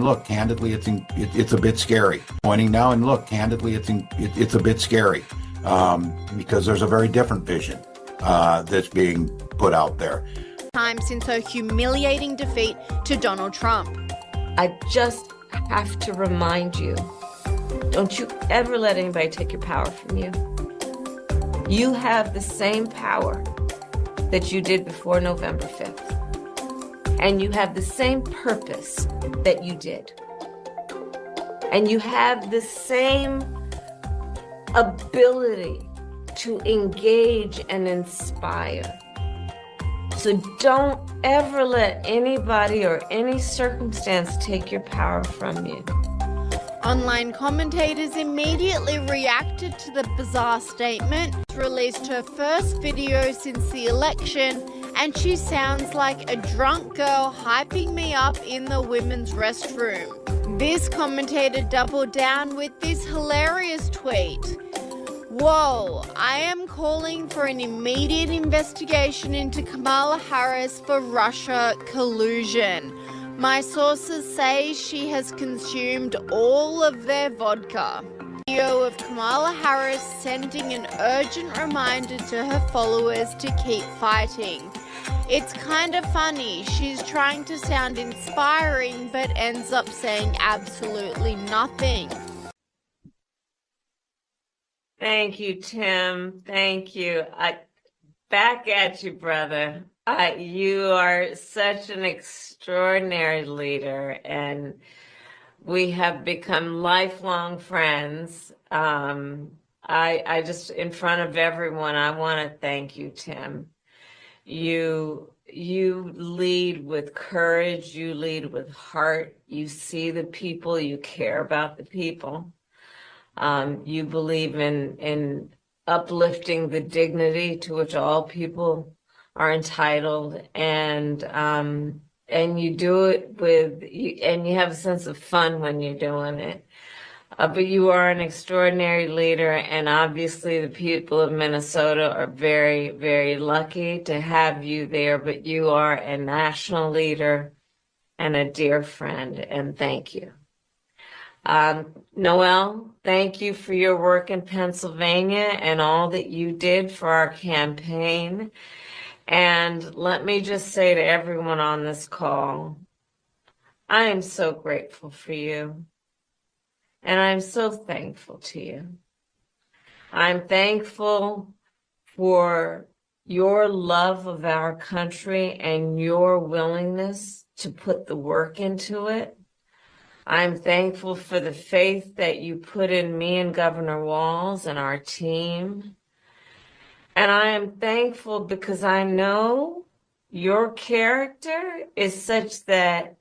and look, candidly, it's a bit scary. Pointing now and look, candidly, it's a bit scary because there's a very different vision that's being put out there. Time since her humiliating defeat to Donald Trump. I just have to remind you, don't you ever let anybody take your power from you. You have the same power that you did before November 5th. And you have the same purpose that you did. And you have the same ability to engage and inspire. So don't ever let anybody or any circumstance take your power from you. Online commentators immediately reacted to the bizarre statement. Released her first video since the election, and she sounds like a drunk girl hyping me up in the women's restroom. This commentator doubled down with this hilarious tweet. Whoa, I am calling for an immediate investigation into Kamala Harris for Russia collusion. My sources say she has consumed all of their vodka. Video of Kamala Harris sending an urgent reminder to her followers to keep fighting. It's kind of funny. She's trying to sound inspiring but ends up saying absolutely nothing. Thank you, Tim. Thank you. Back at you, brother. You are such an extraordinary leader, and we have become lifelong friends. I just, in front of everyone, I want to thank you, Tim. You lead with courage. You lead with heart. You see the people. You care about the people. You believe in uplifting the dignity to which all people are entitled, and you do it and you have a sense of fun when you're doing it. But you are an extraordinary leader, and obviously the people of Minnesota are very, very lucky to have you there. But you are a national leader and a dear friend, and thank you. Noel, thank you for your work in Pennsylvania and all that you did for our campaign. And let me just say to everyone on this call, I am so grateful for you. And I'm so thankful to you. I'm thankful for your love of our country and your willingness to put the work into it. I'm thankful for the faith that you put in me and Governor Walz and our team. And I am thankful because I know your character is such that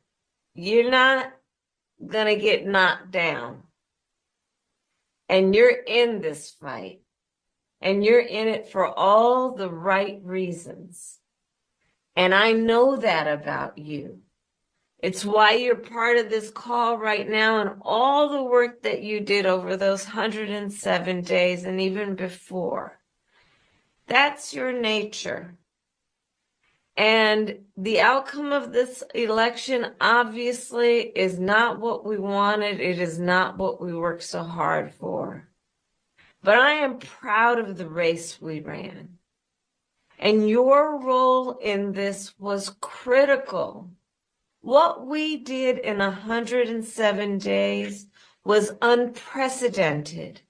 you're not going to get knocked down. And you're in this fight. And you're in it for all the right reasons. And I know that about you. It's why you're part of this call right now, and all the work that you did over those 107 days and even before. That's your nature. And the outcome of this election obviously is not what we wanted. It is not what we worked so hard for. But I am proud of the race we ran. And your role in this was critical. What we did in 107 days was unprecedented.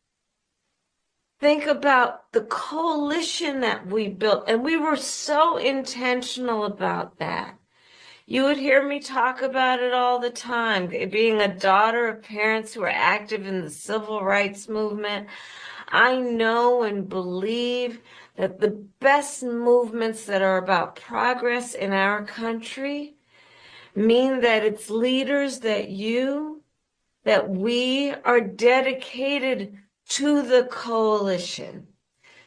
Think about the coalition that we built, and we were so intentional about that. You would hear me talk about it all the time. Being a daughter of parents who are active in the civil rights movement, I know and believe that the best movements that are about progress in our country mean that it's leaders that we are dedicated to the coalition,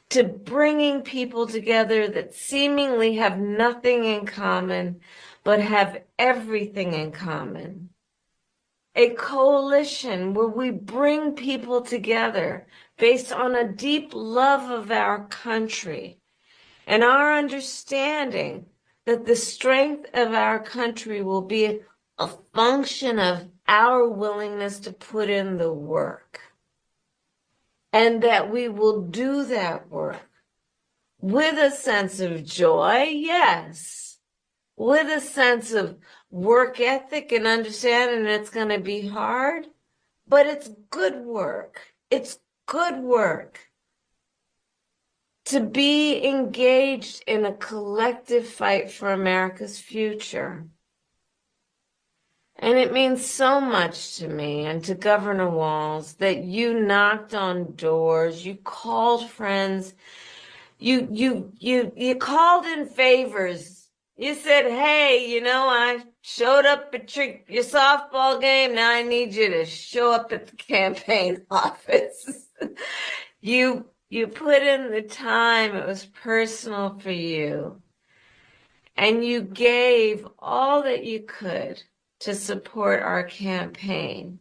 to bringing people together that seemingly have nothing in common, but have everything in common. A coalition where we bring people together based on a deep love of our country and our understanding that the strength of our country will be a function of our willingness to put in the work, and that we will do that work with a sense of joy, yes, with a sense of work ethic and understanding it's going to be hard, but it's good work. It's good work to be engaged in a collective fight for America's future. And it means so much to me and to Governor Walz that you knocked on doors, you called friends, you called in favors. You said, hey, you know, I showed up at your softball game. Now I need you to show up at the campaign office. You put in the time. It was personal for you. And you gave all that you could to support our campaign.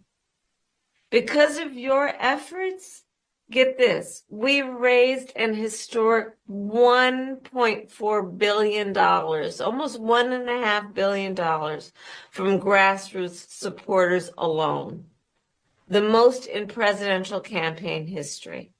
Because of your efforts, get this, we raised an historic $1.4 billion, almost $1.5 billion from grassroots supporters alone, the most in presidential campaign history.